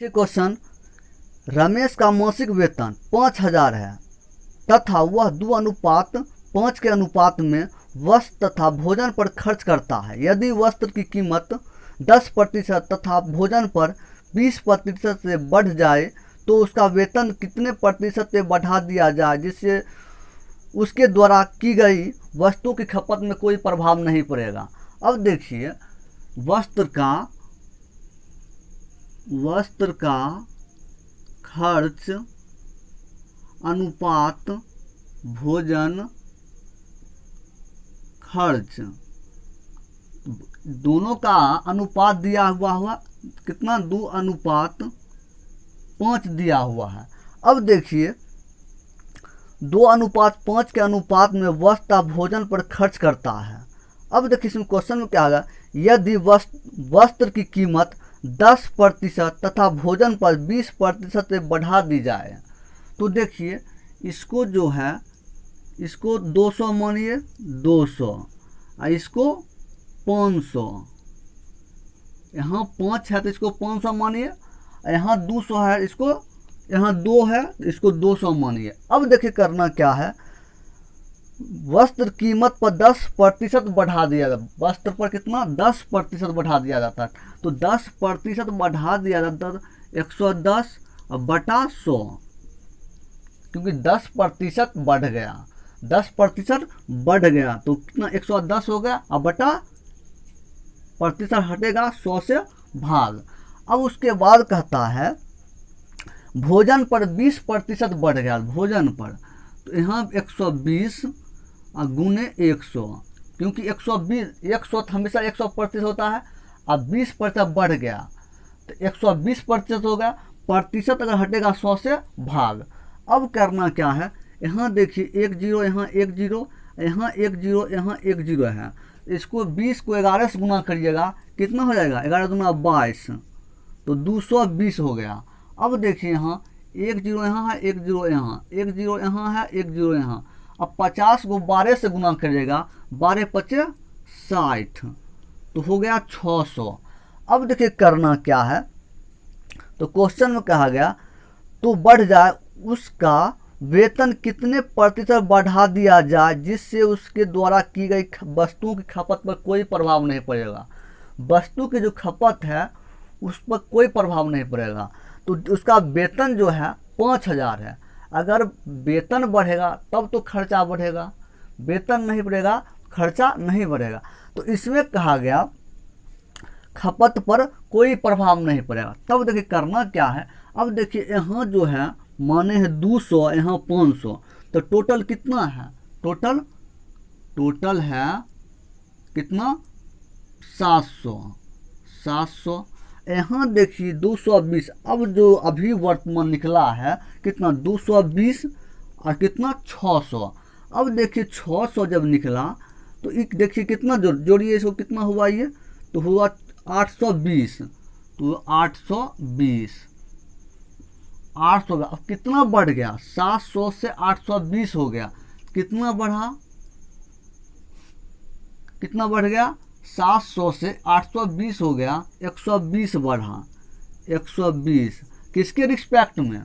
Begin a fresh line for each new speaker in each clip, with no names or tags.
ये क्वेश्चन, रमेश का मासिक वेतन 5,000 है तथा वह 2:5 के अनुपात में वस्त्र तथा भोजन पर खर्च करता है। यदि वस्त्र की कीमत 10% तथा भोजन पर 20% से बढ़ जाए तो उसका वेतन कितने प्रतिशत से बढ़ा दिया जाए जिससे उसके द्वारा की गई वस्तु की खपत में कोई प्रभाव नहीं पड़ेगा। अब देखिए, वस्त्र का खर्च अनुपात भोजन खर्च, दोनों का अनुपात दिया हुआ कितना, 2:5 दिया हुआ है। अब देखिए, 2:5 के अनुपात में वस्त्र भोजन पर खर्च करता है। अब देखिए इसमें क्वेश्चन में क्या होगा, यदि वस्त्र की कीमत 10% तथा भोजन पर 20% से बढ़ा दी जाए तो देखिए इसको जो है, इसको 200 मानिए, 200 और इसको 500, यहाँ 5 है तो इसको 500 मानिए, यहाँ 200 है, इसको यहाँ 2 है इसको 200 मानिए। अब देखिए करना क्या है, वस्त्र कीमत पर 10% बढ़ा दिया जाता है। वस्त्र पर कितना, 10% बढ़ा दिया जाता है। तो 10% बढ़ा दिया जाता है 110 बटा 100, क्योंकि 10% बढ़ गया, 10% बढ़ गया तो कितना 110 हो गया, अब बटा प्रतिशत हटेगा 100 से भाग। अब उसके बाद कहता है भोजन पर 20% बढ़ गया, भोजन पर तो यहाँ 120 गुने 100, क्योंकि 100 हमेशा 100% होता है। अब 20% बढ़ गया तो 120% हो गया, प्रतिशत अगर हटेगा 100 से भाग। अब करना क्या है, यहाँ देखिए 1 0, यहाँ 1 0, यहाँ 1 0, यहाँ 1 0 है। इसको 20 को 11 से गुना करिएगा, कितना हो जाएगा, 11 दूना 22, तो 220 हो गया। अब देखिए यहाँ 1 0 यहाँ है, 1 0 यहाँ, 1 0 यहाँ है, 1 0 यहाँ। अब 50 को 12 से गुना करिएगा, 12 × 60 तो हो गया 600। अब देखिए करना क्या है, तो क्वेश्चन में कहा गया तो बढ़ जाए उसका वेतन कितने प्रतिशत बढ़ा दिया जाए जिससे उसके द्वारा की गई वस्तुओं की खपत पर कोई प्रभाव नहीं पड़ेगा। वस्तु की जो खपत है उस पर कोई प्रभाव नहीं पड़ेगा। तो उसका वेतन जो है 5,000 है, अगर वेतन बढ़ेगा तब तो खर्चा बढ़ेगा, वेतन नहीं बढ़ेगा खर्चा नहीं बढ़ेगा। तो इसमें कहा गया खपत पर कोई प्रभाव नहीं पड़ेगा। तब देखिए करना क्या है, अब देखिए यहाँ जो है माने है 200, यहाँ 500, तो टोटल कितना है, टोटल है कितना 700। यहाँ देखिए 220, अब जो अभी वर्तमान निकला है कितना 220 और कितना 600। अब देखिए 600 जब निकला तो एक देखिए कितना जोड़िए इसको, कितना हुआ ये, तो हुआ 820, तो 820 अब कितना बढ़ गया, 700 से 820 हो गया, कितना बढ़ गया 700 से 820 हो गया, 120 बढ़ा, 120 किसके रिस्पेक्ट में,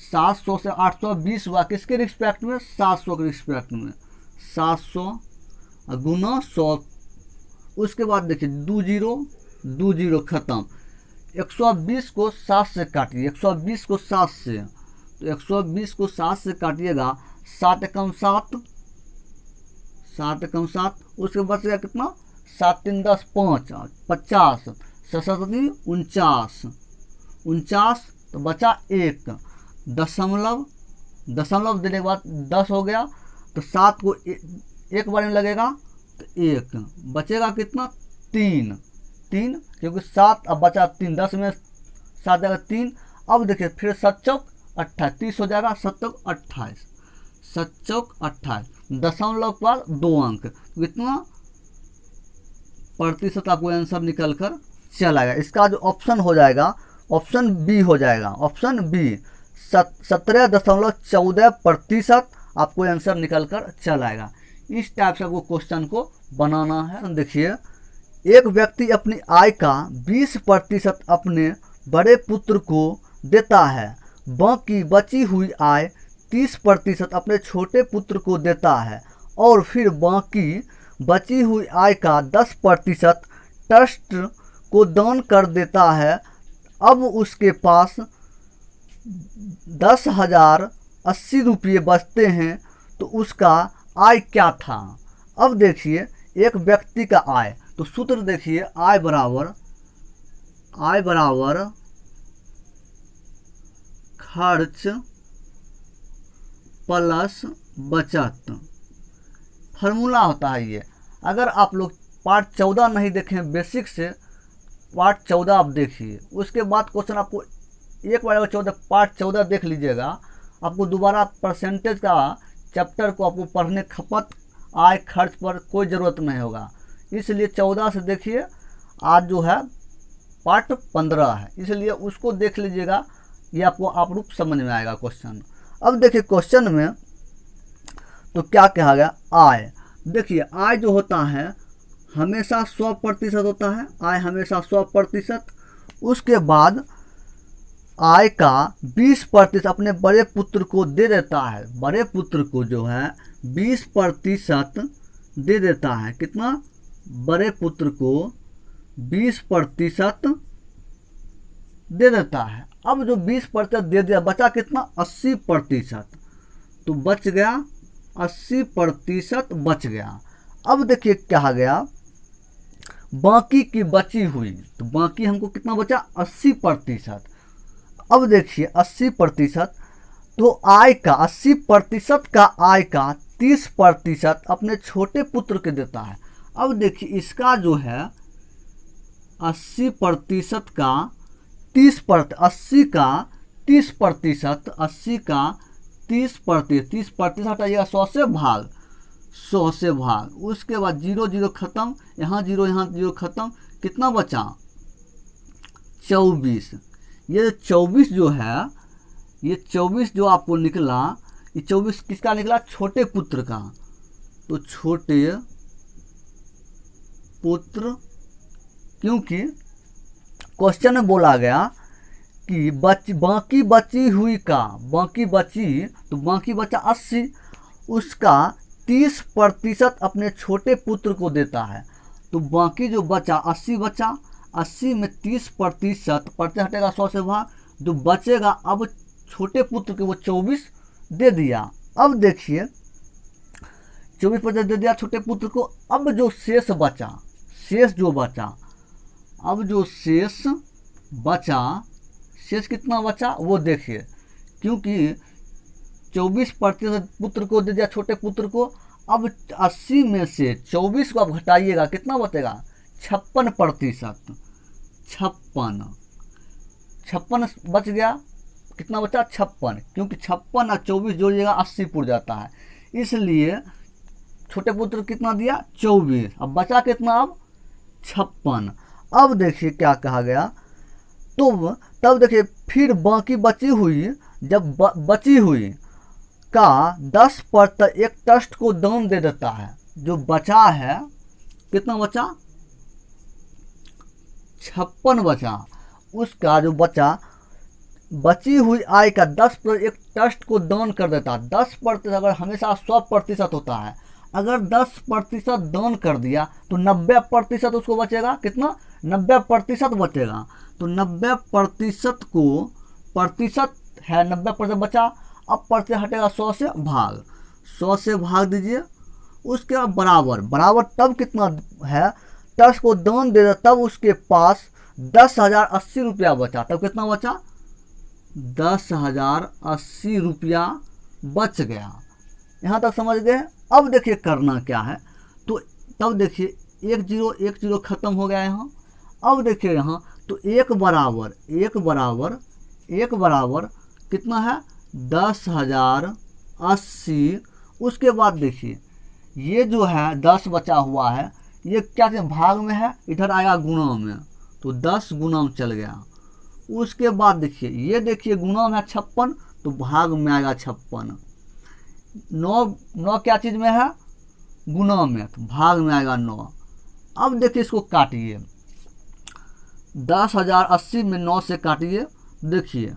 700 से 820 हुआ किसके रिस्पेक्ट में, 700 के रिस्पेक्ट में, 700 गुना 100। उसके बाद देखिए 2 0 खत्म, 120 को 7 से काटिए, 120 को 7 से, तो 120 को 7 से काटिएगा, 7 एकम 7, 7 एकम 7, उसके बाद बचेगा कितना, 7 3 10 5 50, 7 7 49, तो बचा 1 दशमलव देने के बाद 10 हो गया, तो 7 को एक बार में लगेगा तो 1 बचेगा कितना 3, क्योंकि 7 अब बचा 3, 10 में 7 जाएगा 3। अब देखिए फिर 7 चौक 28, 30 हो जाएगा, 7 चौक 28, 7 चौक 28, दशमलव के बाद 2 अंक, तो इतना प्रतिशत आपको आंसर निकल कर चल आएगा। इसका जो ऑप्शन हो जाएगा, ऑप्शन बी हो जाएगा, ऑप्शन बी 17.14% आपको आंसर निकल कर चल आएगा। इस टाइप से आपको क्वेश्चन को बनाना है। देखिए, एक व्यक्ति अपनी आय का 20% अपने बड़े पुत्र को देता है। बाकी बची हुई आय 30% अपने छोटे पुत्र को देता है और फिर बाकी बची हुई आय का 10% ट्रस्ट को दान कर देता है। अब उसके पास 10,080 रुपये बचते हैं, तो उसका आय क्या था। अब देखिए एक व्यक्ति का आय, तो सूत्र देखिए आय बराबर खर्च प्लस बचत, फार्मूला होता है ये। अगर आप लोग पार्ट 14 नहीं देखें बेसिक से, पार्ट 14 आप देखिए, उसके बाद क्वेश्चन आपको एक बार 14 पार्ट 14 देख लीजिएगा, आपको दोबारा परसेंटेज का चैप्टर को आपको पढ़ने खपत आय खर्च पर कोई ज़रूरत नहीं होगा। इसलिए 14 से देखिए, आज जो है पार्ट 15 है, इसलिए उसको देख लीजिएगा, ये आपको आपरूप समझ में आएगा क्वेश्चन। अब देखिए क्वेश्चन में तो क्या कहा गया, आय। देखिए आय जो होता है हमेशा 100% होता है, आय हमेशा 100%। उसके बाद आय का 20% अपने बड़े पुत्र को दे देता है। बड़े पुत्र को जो है 20% दे देता है। कितना? बड़े पुत्र को 20% दे देता है। अब जो 20% दे दिया, बचा कितना? 80%। तो बच गया 80% बच गया। अब देखिए कहा गया बाकी की बची हुई, तो बाकी हमको कितना बचा? 80%। अब देखिए 80%, तो आय का 80% का आय का 30% अपने छोटे पुत्र के देता है। अब देखिए इसका जो है 80% का 30%, 80 का 30%, 80 का 30%, 30% हटाइएगा 100 से भाग, 100 से भाग। उसके बाद 0 0 खत्म, यहाँ 0 खत्म, कितना बचा? 24। ये 24 जो है, ये 24 जो आपको निकला, ये 24 किसका निकला? छोटे पुत्र का। तो छोटे पुत्र, क्योंकि क्वेश्चन में बोला गया कि बाकी बची हुई का, बाकी बची, तो बाकी बचा 80, उसका 30% अपने छोटे पुत्र को देता है। तो बाकी जो बचा 80 बचा, 80 में 30% हटेगा 100 से भाग, जो बचेगा अब छोटे पुत्र के वो 24 दे दिया। अब देखिए 24% दे दिया छोटे पुत्र को। अब जो शेष बचा, अब जो शेष बचा, शेष कितना बचा वो देखिए, क्योंकि 24% पुत्र को दे दिया छोटे पुत्र को। अब 80 में से 24 को आप घटाइएगा, कितना बचेगा? 56%। 56 बच गया। कितना बचा? 56, क्योंकि 56 और 24 जोड़िएगा 80 पुर जाता है, इसलिए छोटे पुत्र कितना दिया? 24। अब बचा कितना? अब 56। अब देखिए क्या कहा गया, तो तब देखिए फिर बाकी बची हुई, जब बची हुई का 10% एक ट्रस्ट को दान दे देता है। जो बचा है, कितना बचा? 56 बचा। उसका जो बची हुई आय का 10% एक ट्रस्ट को दान कर देता है। 10% अगर हमेशा 100% होता है, अगर 10% दान कर दिया तो 90% उसको बचेगा। कितना? 90% बचेगा। तो 90% को, प्रतिशत है 90% बचा, अब प्रतिशत हटेगा 100 से भाग, 100 से भाग दीजिए। उसके बाद बराबर तब कितना है? ट्रस्ट को दान दे दिया, तब उसके पास 10,080 रुपया बचा। तब कितना बचा? 10,080 रुपया बच गया। यहाँ तक समझ गए। अब देखिए करना क्या है, तो तब देखिए 1 0 खत्म हो गया यहाँ। अब देखिए यहाँ तो एक बराबर कितना है? 10,080। उसके बाद देखिए ये जो है 10 बचा हुआ है, ये क्या है? भाग में है, इधर आएगा गुणा में, तो 10 गुणा में चल गया। उसके बाद देखिए ये देखिए गुणा में है 56, तो भाग में आएगा 56। 9 क्या चीज़ में है? गुणा में, तो भाग में आएगा 9। अब देखिए इसको काटिए, 10,080 में 9 से काटिए, देखिए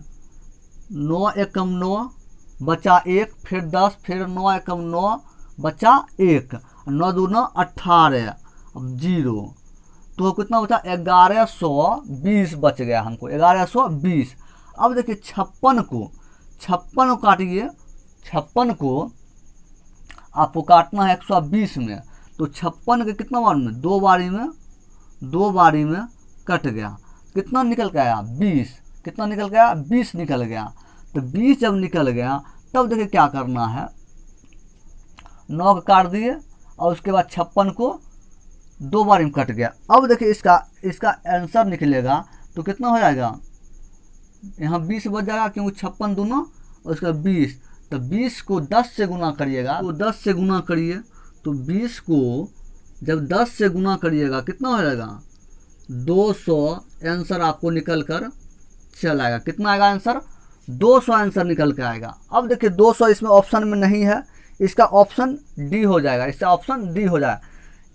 9 एकम 9 बचा 1, फिर 10, फिर 9 एकम 9 बचा 1, 9 दूना 18, अब 0, तो कितना बचा 1120 बच गया हमको, 1120। अब देखिए 56 को काटिए, 56 को आपको काटना है 120 में, तो 56 के कितना बार में, दो बारी में कट गया, कितना निकल के आया 20, कितना निकल गया 20 निकल गया। तो 20 जब निकल गया तब देखिए क्या करना है, 9 को काट दिए और उसके बाद 56 को दो बार में कट गया। अब देखिए इसका आंसर निकलेगा तो कितना हो जाएगा, यहाँ 20 बच जाएगा क्योंकि 56 दूना और उसका 20, तो 20 को 10 से गुना करिएगा, तो 10 से गुना करिए, तो 20 को जब 10 से गुना करिएगा कितना हो जाएगा 200, आंसर आपको निकल कर चल आएगा। कितना आएगा आंसर, 200 आंसर निकल के आएगा। अब देखिए 200 इसमें ऑप्शन में नहीं है, इसका ऑप्शन डी हो जाएगा, इसका ऑप्शन डी हो जाएगा।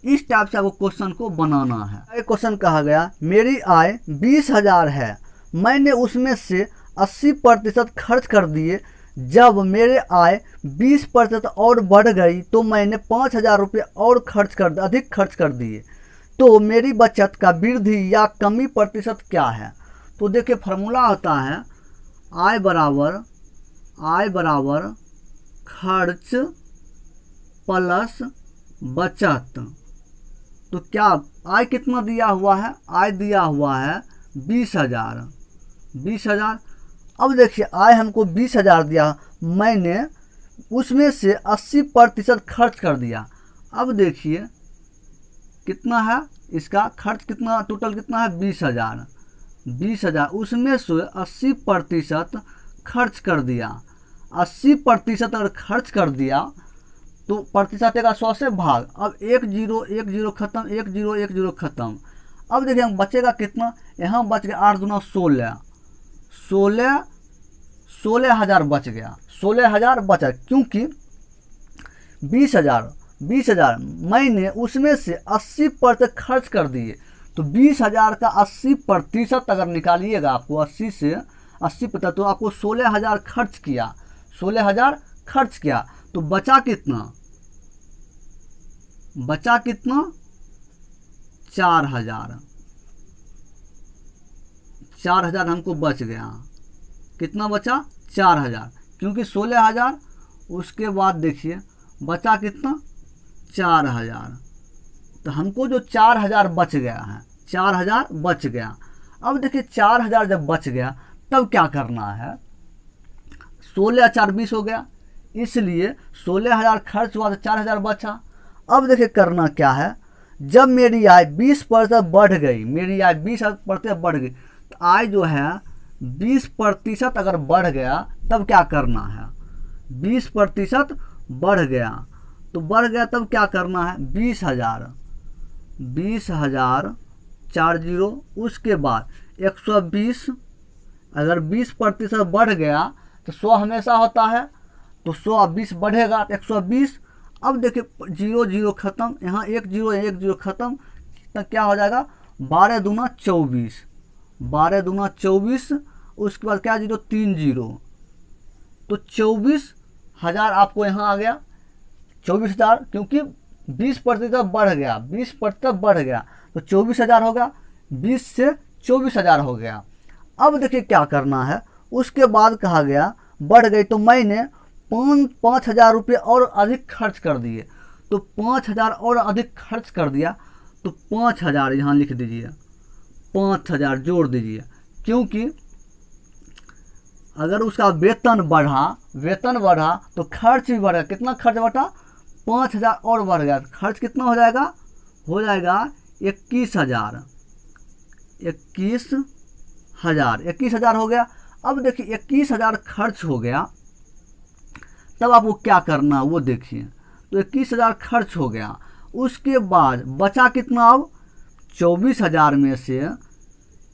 इस टाइप से आपको क्वेश्चन को बनाना है। एक क्वेश्चन कहा गया, मेरी आय 20,000 है, मैंने उसमें से 80% खर्च कर दिए, जब मेरे आय 20% और बढ़ गई तो मैंने 5,000 रुपये और अधिक खर्च कर दिए, तो मेरी बचत का वृद्धि या कमी प्रतिशत क्या है। तो देखिए फार्मूला होता है आय बराबर खर्च प्लस बचत। तो क्या आय कितना दिया हुआ है, आय दिया हुआ है 20,000। अब देखिए आय हमको 20,000 दिया, मैंने उसमें से 80% खर्च कर दिया। अब देखिए कितना है, इसका खर्च कितना टोटल कितना है 20,000, उसमें से 80% खर्च कर दिया। 80% अगर खर्च कर दिया तो प्रतिशत का 100 से भाग, अब 1 0 खत्म, 1 0 खत्म। अब देखिए हम बचेगा कितना, यहाँ बच गया 8 दूना 16,000 बच गया, 16,000 बचा, क्योंकि 20,000 मैंने उसमें से 80% खर्च कर दिए। तो 20,000 का 80% अगर निकालिएगा आपको 80 से 80%, तो आपको 16,000 खर्च किया, 16,000 खर्च किया, तो बचा कितना 4,000 हमको बच गया। कितना बचा 4,000, क्योंकि 16,000, उसके बाद देखिए बचा कितना 4,000, तो हमको जो 4,000 बच गया है, 4,000 बच गया। अब देखिए 4,000 जब बच गया तब क्या करना है, 16 4 20 हो गया, इसलिए 16,000 खर्च हुआ तो 4,000 बचा। अब देखिए करना क्या है, जब मेरी आय 20% बढ़ गई, मेरी आय 20% बढ़ गई, तो आय जो है 20% अगर बढ़ गया तब क्या करना है, 20% बढ़ गया, तो बढ़ गया तब क्या करना है 20,000 40, उसके बाद 120, अगर 20% बढ़ गया तो 100 हमेशा होता है, तो 100 अब 20 बढ़ेगा तो 120। अब देखिए 0 0 खत्म, यहाँ 1 0 खत्म, तो क्या हो जाएगा 12 दूना 24, उसके बाद क्या 0 3 0, तो 24,000 आपको यहाँ आ गया, 24,000, क्योंकि 20% बढ़ गया, 20% बढ़ गया, तो 24,000 होगा, 20 से 24,000 हो गया। अब देखिए क्या करना है, उसके बाद कहा गया बढ़ गई, तो मैंने 5,000 रुपये और अधिक खर्च कर दिए, तो 5,000 और अधिक खर्च कर दिया, तो 5,000 यहाँ लिख दीजिए, 5,000 जोड़ दीजिए, क्योंकि अगर उसका वेतन बढ़ा तो खर्च भी बढ़ा, कितना खर्च बढ़ा 5,000 और बढ़ गया, खर्च कितना हो जाएगा 21,000, 21,000 हो गया। अब देखिए 21,000 खर्च हो गया, तब आपको क्या करना वो देखिए, तो 21,000 खर्च हो गया, उसके बाद बचा कितना, अब 24,000 में से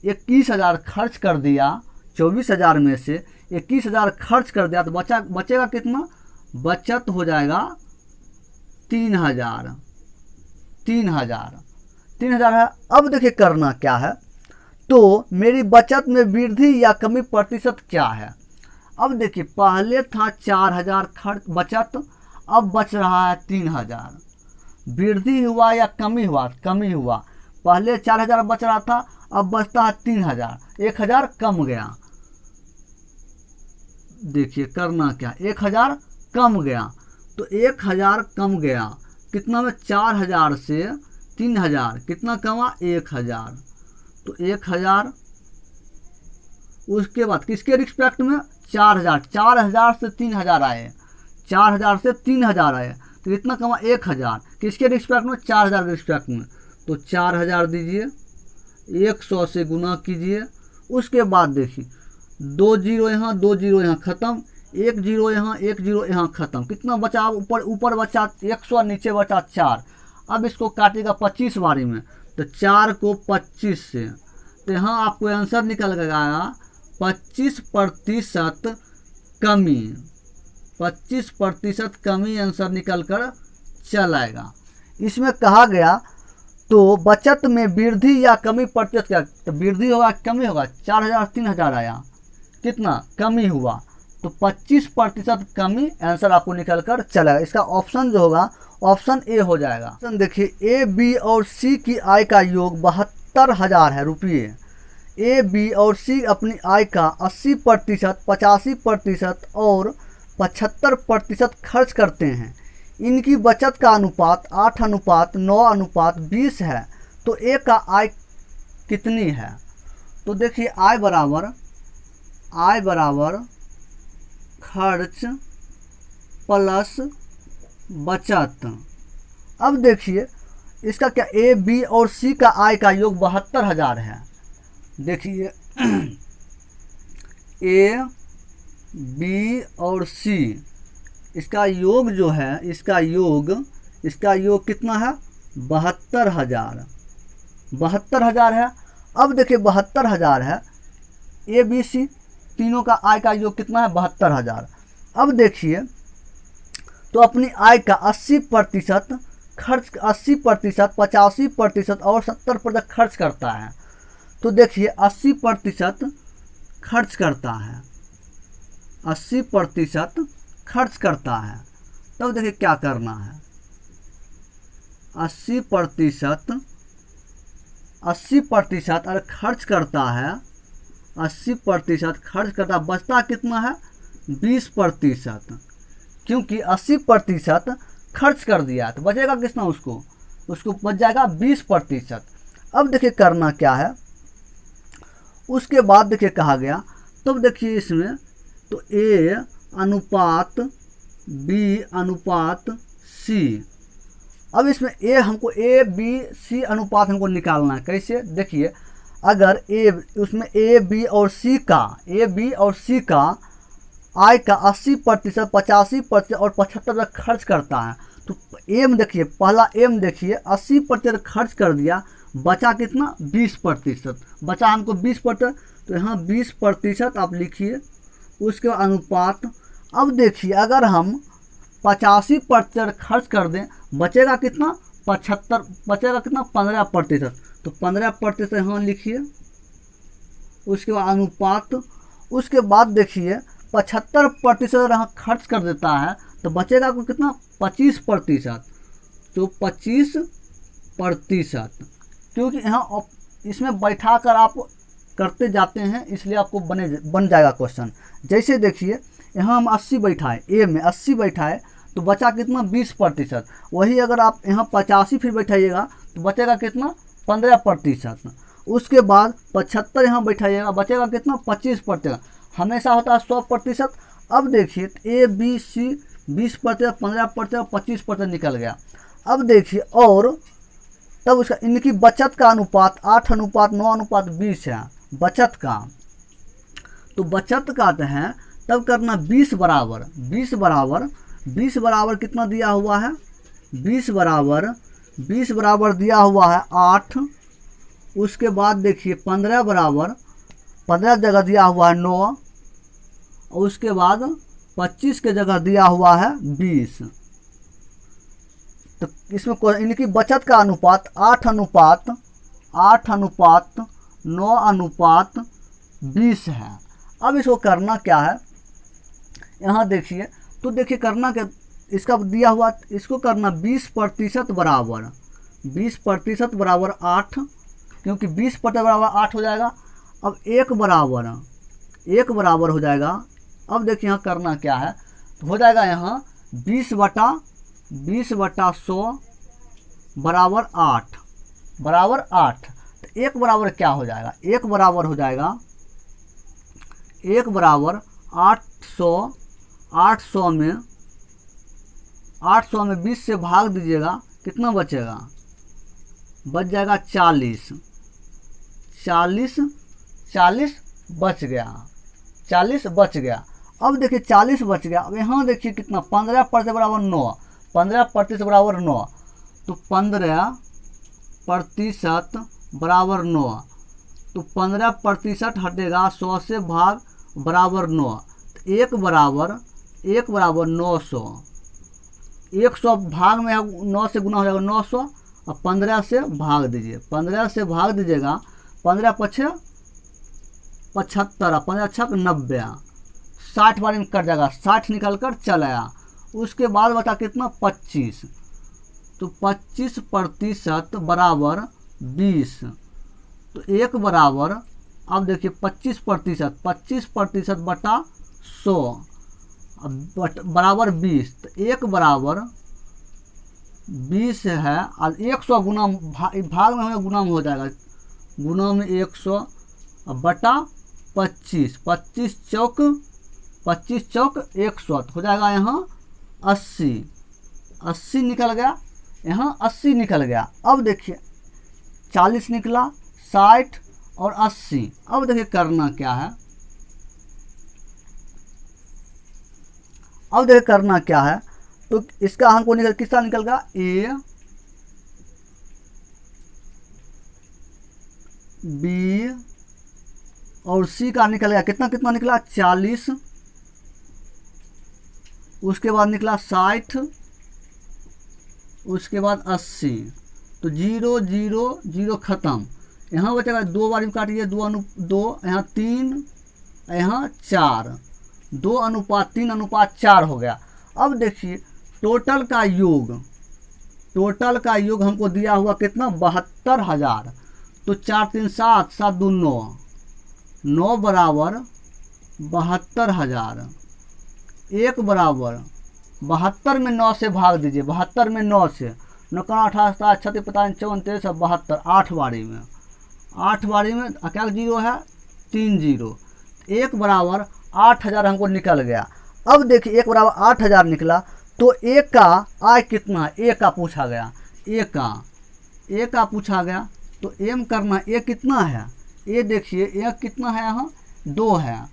21,000 खर्च कर दिया, 24,000 में से 21,000 खर्च कर दिया, तो बचेगा कितना, बचत हो जाएगा 3,000 है। अब देखिए करना क्या है, तो मेरी बचत में वृद्धि या कमी प्रतिशत क्या है। अब देखिए पहले था 4000 खर्च बचत, अब बच रहा है 3000। वृद्धि हुआ या कमी हुआ? कमी हुआ। पहले 4000 बच रहा था, अब बचता है 3000, 1000 कम गया। देखिए करना क्या, 1000 कम गया, तो 1000 कम गया कितना में? 4000 से 3000 कितना कमा? 1000। तो 1000 उसके बाद किसके रिस्पेक्ट में? 4000। 4000 से 3000 आए, 4000 से 3000 आए, तो कितना कमा? 1000। किसके रिस्पेक्ट में? 4000 के रिस्पेक्ट में। तो 4000 दीजिए, 100 से गुना कीजिए। उसके बाद देखिए 2 जीरो यहाँ, 2 जीरो यहाँ खत्म, 1 जीरो यहाँ, 1 जीरो यहाँ खत्म। कितना बचा? ऊपर बचा 100, नीचे बचा 4। अब इसको काटेगा 25 बारी में, तो 4 को 25 से, तो यहाँ आपको आंसर निकल गया 25% कमी। 25% कमी आंसर निकल कर चल आएगा। इसमें कहा गया तो बचत में वृद्धि या कमी प्रतिशत क्या? तो वृद्धि होगा कमी होगा? 4000 3000 आया, कितना कमी हुआ? तो 25% कमी आंसर आपको निकल कर चलेगा। इसका ऑप्शन जो होगा ऑप्शन ए हो जाएगा। ऑप्शन देखिए ए, बी और सी की आय का योग 72,000 है रुपये। ए, बी और सी अपनी आय का 80%, 85% और 75% खर्च करते हैं। इनकी बचत का अनुपात 8:9:20 है। तो ए का आय कितनी है? तो देखिए आय बराबर खर्च प्लस बचत। अब देखिए इसका क्या, ए, बी और सी का आय का योग 72,000 है। देखिए ए, बी और सी इसका योग जो है, इसका योग कितना है? 72,000। 72,000 है। अब देखिए 72,000 है, ए, बी, सी तीनों का आय का योग कितना है? 72,000। अब देखिए तो अपनी आय का 80% खर्च, 80%, 85% और 70% खर्च करता है। तो देखिए 80% खर्च करता है, 80% खर्च करता है। तब देखिए क्या करना है, 80% अगर खर्च करता है, 80% खर्च करता है, बचता कितना है? 20%। क्योंकि 80% खर्च कर दिया तो बचेगा कितना? उसको बच जाएगा 20%। अब देखिए करना क्या है, उसके बाद देखिए कहा गया, तब देखिए इसमें तो ए अनुपात बी अनुपात सी। अब इसमें हमको ए, बी, सी अनुपात हमको निकालना है। कैसे? देखिए अगर उसमें ए, बी और सी का आय का 80%, 85% और 75% खर्च करता है। तो एम देखिए, पहला एम देखिए 80% खर्च कर दिया, बचा कितना? 20%। बचा हमको 20%, तो यहाँ 20% आप लिखिए। उसके बाद अनुपात। अब देखिए अगर हम 85% खर्च कर दें, बचेगा कितना? 75, बचेगा कितना? 15%। तो 15% यहाँ लिखिए। उसके बाद अनुपात। उसके बाद देखिए 75% अगर यहाँ खर्च कर देता है तो बचेगा को कितना? 25%। तो 25%, क्योंकि यहाँ इसमें बैठा कर आप करते जाते हैं, इसलिए आपको बन जाएगा क्वेश्चन। जैसे देखिए यहाँ हम 80 बैठाए, ए में 80 बैठाए तो बचा कितना? 20%। वही अगर आप यहाँ 85 फिर बैठाइएगा तो बचेगा कितना? 15%। उसके बाद 75 यहाँ बैठाइएगा, बचेगा कितना? 25%। हमेशा होता है 100%। अब देखिए ए, बी, सी 20%, 15%, 25% निकल गया। अब देखिए और तब उसका इनकी बचत का अनुपात 8:9:20 है बचत का। तो बचत का है तब करना 20 बराबर कितना दिया हुआ है? 20 बराबर दिया हुआ है 8। उसके बाद देखिए 15 बराबर, 15 जगह दिया हुआ है 9, और उसके बाद 25 के जगह दिया हुआ है 20। तो इसमें इनकी बचत का अनुपात 8:9:20 9:20 है। अब इसको करना क्या है, यहाँ देखिए, तो देखिए करना क्या, इसका दिया हुआ, इसको करना 20% बराबर 20% बराबर 8, क्योंकि 20% बराबर 8 हो जाएगा। अब एक बराबर हो जाएगा। अब देखिए यहाँ करना क्या है, तो हो जाएगा यहाँ 20/100 बराबर 8 तो एक बराबर क्या हो जाएगा, एक बराबर हो जाएगा 800 में 20 से भाग दीजिएगा, कितना बचेगा, बच जाएगा 40 बच गया। अब देखिए 40 बच गया। अब यहाँ देखिए कितना, 15% बराबर 9, 15% बराबर 9, तो 15% बराबर 9, तो 15% हटेगा 100 से, भाग बराबर 9, तो एक बराबर 900, 100 भाग में 9 से गुना हो जाएगा 900, और 15 से भाग दीजिए, 15 से भाग दीजिएगा, 15 पछे 75, 15 छक 90, 60 बार में कट जाएगा, 60 निकल कर चल आया। उसके बाद बचा कितना, 25, तो 25% बराबर 20, तो एक बराबर, अब देखिए 25% बटा 100 बराबर 20, तो एक बराबर 20 है, और 100 गुना भाग में हमें गुना में हो जाएगा, गुना में 100 बटा 25, 25 चौक 100, हो जाएगा यहाँ 80 निकल गया, यहाँ 80 निकल गया। अब देखिए 40 निकला, 60 और 80। अब देखिए करना क्या है, तो इसका हमको किसका निकल गया, A B और C का निकल गया, कितना निकला, 40, उसके बाद निकला 60, उसके बाद 80, तो 0 0 0 खत्म। यहाँ बचेगा 2 बार में काटिए, 2 यहाँ 3, यहाँ 4, 2:3:4 हो गया। अब देखिए टोटल का योग हमको दिया हुआ कितना, 72,000, तो 4 3 7 7 2 9 बराबर 72,000, एक बराबर 72 में 9 से भाग दीजिए, 72 में 9 से, 9 18 7 36 45 54 53 72, 8 बारी में क्या जीरो है, 3 0, एक बराबर 8,000 हमको निकल गया। अब देखिए एक बराबर 8,000 निकला, तो ए का आय कितना है, ए का पूछा गया, तो एम करना, ए कितना है, ए देखिए ए कितना है, यहाँ 2 है,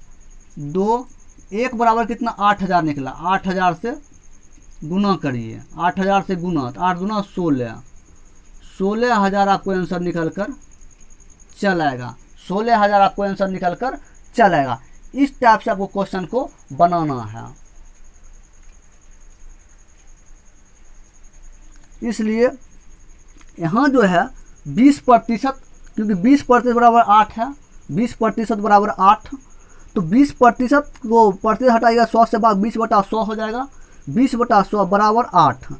2, एक बराबर कितना, 8,000 निकला, 8,000 से गुना करिए, 8,000 से गुना, तो 8 दूना 16,000 आपको आंसर निकल कर चल आएगा, 16,000 आपको आंसर निकल कर चल आएगा। इस टाइप से आपको क्वेश्चन को बनाना है। इसलिए यहाँ जो है 20%, क्योंकि 20% बराबर 8 है, 20% बराबर 8, तो 20% को प्रतिशत हटाइएगा, 100 से भाग 20/100 हो जाएगा, 20/100 बराबर 8,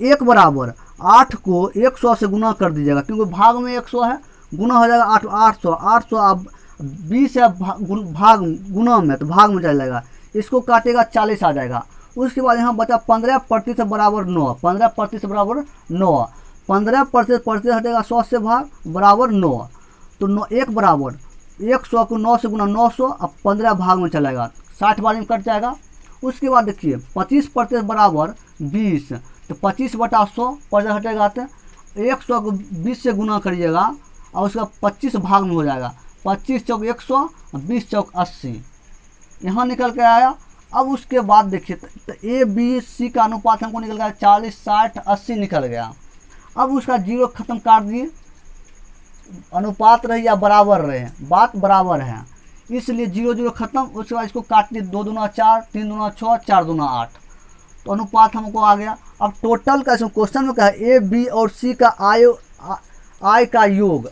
एक बराबर 8 को 100 से गुना कर दीजिएगा, क्योंकि भाग में 100 है, गुना हो जाएगा 800 अब 20 है भाग गुना में, तो भाग में चल जाएगा, इसको काटेगा 40 आ जाएगा। उसके बाद यहाँ बचा 15% बराबर 9, 15% बराबर 9, 15% हटेगा 100 से भाग बराबर 9, तो 9 एक बराबर 100 को 9 से गुना 900, अब 15 भाग में चलेगा, 60 बार में कट जाएगा। उसके बाद देखिए 25% बराबर 20, तो 25/100 पर हटेगा, तो 100 को 20 से गुना करिएगा, और उसका 25 भाग में हो जाएगा, 25 चौक 100, 20 चौक 80, यहाँ निकल के आया। अब उसके बाद देखिए तो ए बी सी का अनुपात हमको निकल गया 40 60 80 निकल गया। अब उसका जीरो खत्म काट दिए, अनुपात रहे या बराबर रहे, बात बराबर है, इसलिए 0 0 खत्म। उसके बाद इसको काट दिए, 2 दूना 4, 3 दूना 6, 4 दूना 8, तो अनुपात हमको आ गया। अब टोटल का इसमें क्वेश्चन में क्या है, ए बी और सी का आय का योग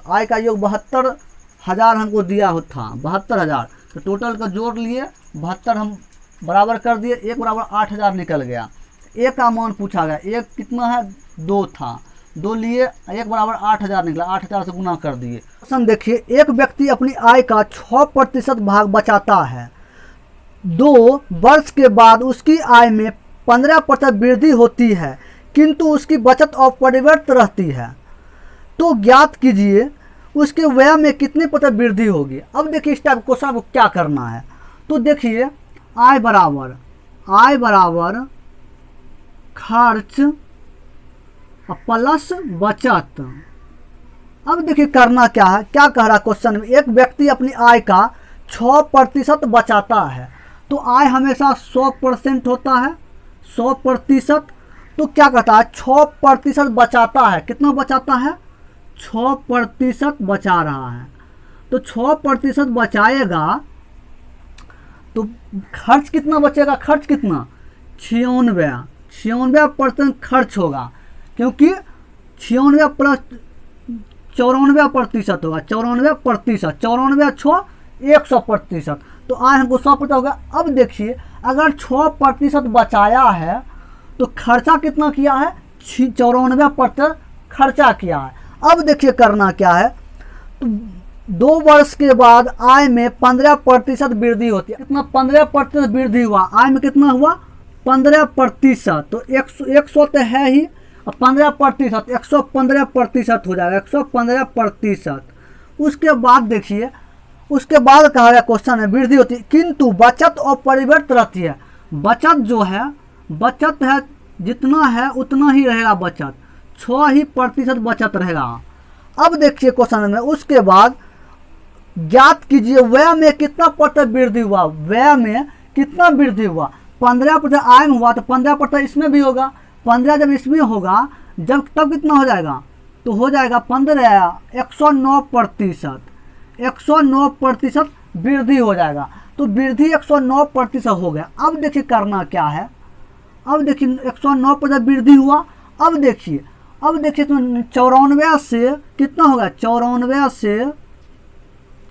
72 हज़ार हमको दिया हो था 72,000, तो टोटल का जोड़ लिए 72 हम बराबर कर दिए, 1 बराबर 8,000 निकल गया। एक का मान पूछा गया, एक कितना है 2 था, 2 लिए 1 बराबर 8,000 निकला, 8,000 से गुना कर दिए। क्वेश्चन देखिए, एक व्यक्ति अपनी आय का 6% भाग बचाता है, 2 वर्ष के बाद उसकी आय में 15% वृद्धि होती है, किंतु उसकी बचत अपरिवर्तित रहती है, तो ज्ञात कीजिए उसके व्यय में कितने प्रतिशत वृद्धि होगी। अब देखिए इस टाइप क्वेश्चन को क्या करना है, तो देखिए आय बराबर खर्च प्लस बचत। अब देखिए करना क्या है, क्या कह रहा है क्वेश्चन में, एक व्यक्ति अपनी आय का 6% बचाता है, तो आय हमेशा 100% होता है, 100%, तो क्या कहता है 6% बचाता है, कितना बचाता है 6% बचा रहा है, तो 6% बचाएगा तो खर्च कितना बचेगा, खर्च कितना 96% खर्च होगा, क्योंकि 96 प्लस 94% होगा, 94%, 94 100%, तो आय हमको 100% होगा। अब देखिए अगर 6% बचाया है तो खर्चा कितना किया है 94% खर्चा किया है। अब देखिए करना क्या है, तो 2 वर्ष के बाद आय में 15% वृद्धि होती है, कितना 15% वृद्धि हुआ, आय में कितना हुआ 15%, तो 100 तो है ही, 15% 115% हो जाएगा, 115%। उसके बाद देखिए, उसके बाद कहा गया क्वेश्चन में वृद्धि होती है, किंतु बचत अपरिवर्तित रहती है, बचत जो है, बचत है जितना है उतना ही रहेगा, बचत 6% बचत रहेगा। अब देखिए क्वेश्चन में, उसके बाद ज्ञात कीजिए व्यय में कितना प्रतिशत वृद्धि हुआ, व्यय में कितना वृद्धि हुआ, 15% आय में हुआ तो 15% इसमें भी होगा, 15 जब इसमें होगा जब तब कितना हो जाएगा, तो हो जाएगा 15 109%, 109% वृद्धि हो जाएगा, तो वृद्धि 109% हो गया। अब देखिए करना क्या है, अब देखिए 109% वृद्धि हुआ। अब देखिए तो 94 से कितना हो गया, 94 से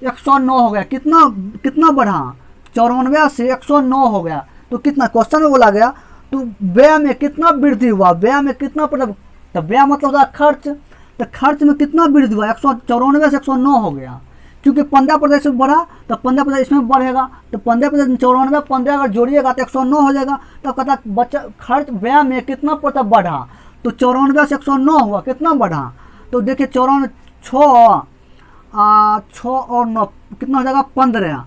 109 हो गया, कितना बढ़ा, 94 से 109 हो गया, तो कितना क्वेश्चन में बोला गया, तो व्यय में कितना वृद्धि हुआ, व्यय में कितना, तो व्यय मतलब होता है खर्च, तो खर्च में कितना वृद्धि हुआ, 194 से 109 हो गया, क्योंकि 15% से बढ़ा तो 15% इसमें बढ़ेगा, तो 15% 94 15 अगर जोड़िएगा तो 109 हो जाएगा। तो कहता बच्चा खर्च व्यय में कितना प्रतिशत बढ़ा, तो 94 से 109 हुआ, कितना बढ़ा, तो देखिए 94 6 और 9 कितना हो जाएगा 15,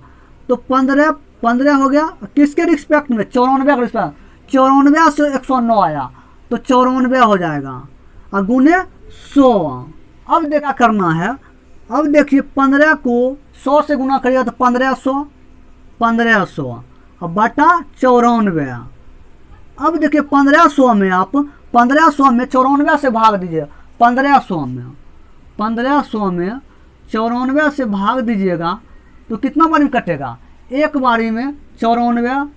तो 15 हो गया किसके रिस्पेक्ट में, 94 के रिस्पेक्ट, 94 से 109 आया तो 94 हो जाएगा और गुने 100। अब देखा करना है, अब देखिए 15 को 100 से गुना करिएगा तो 1500 और बटा 94। अब देखिए 1500 में आप 1500 में 94 से भाग दीजिए, 1500 में 94 से भाग दीजिएगा तो कितना बारी में कटेगा, एक बारी में 94,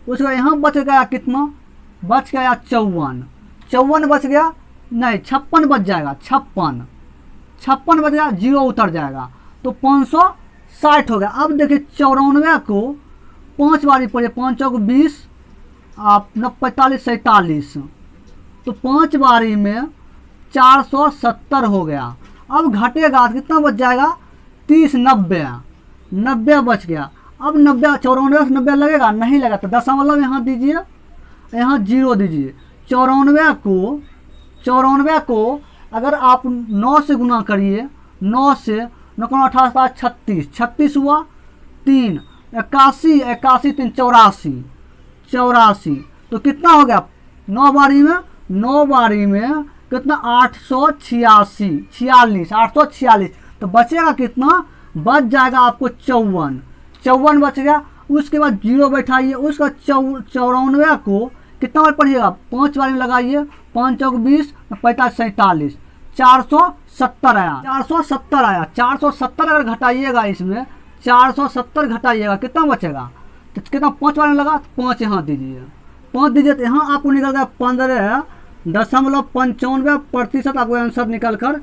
उसका यहाँ बच गया कितना, बच गया 54 बच गया, नहीं 56 बच जाएगा, 56 बच गया, 0 उतर जाएगा तो 560 हो गया। अब देखिए 94 को 5 बारी पड़े, 5 चौक 20, 45 47, तो 5 बारी में 470 हो गया। अब घटेगा कितना बच जाएगा 30, 90 बच गया। अब 90 94 से 90 लगेगा, नहीं लगा तो दशमलव यहाँ दीजिए, यहाँ 0 दीजिए। 94 को अगर आप 9 से गुना करिए, 9 से 9 18 36 हुआ, 3 81 3 84, तो कितना हो गया 9 बारी में कितना 846, तो बचेगा कितना, बच जाएगा आपको 54 बच गया। उसके बाद 0 बैठाइए, उसका 94 को कितना बार पढ़िएगा, 5 बारी में लगाइए, 5 चौक 20, 45 47, 470 आया, 470 अगर घटाइएगा, इसमें 470 घटाइएगा कितना बचेगा, तो कितना 5 बार में लगा, 5 यहाँ दीजिए, 5 दीजिए तो यहाँ आपको निकल गया 15.95% आपको आंसर निकल कर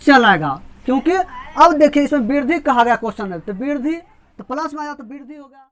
चल आएगा। क्योंकि
अब देखिए इसमें वृद्धि कहा गया क्वेश्चन है, तो वृद्धि तो प्लस में आया तो वृद्धि हो गया।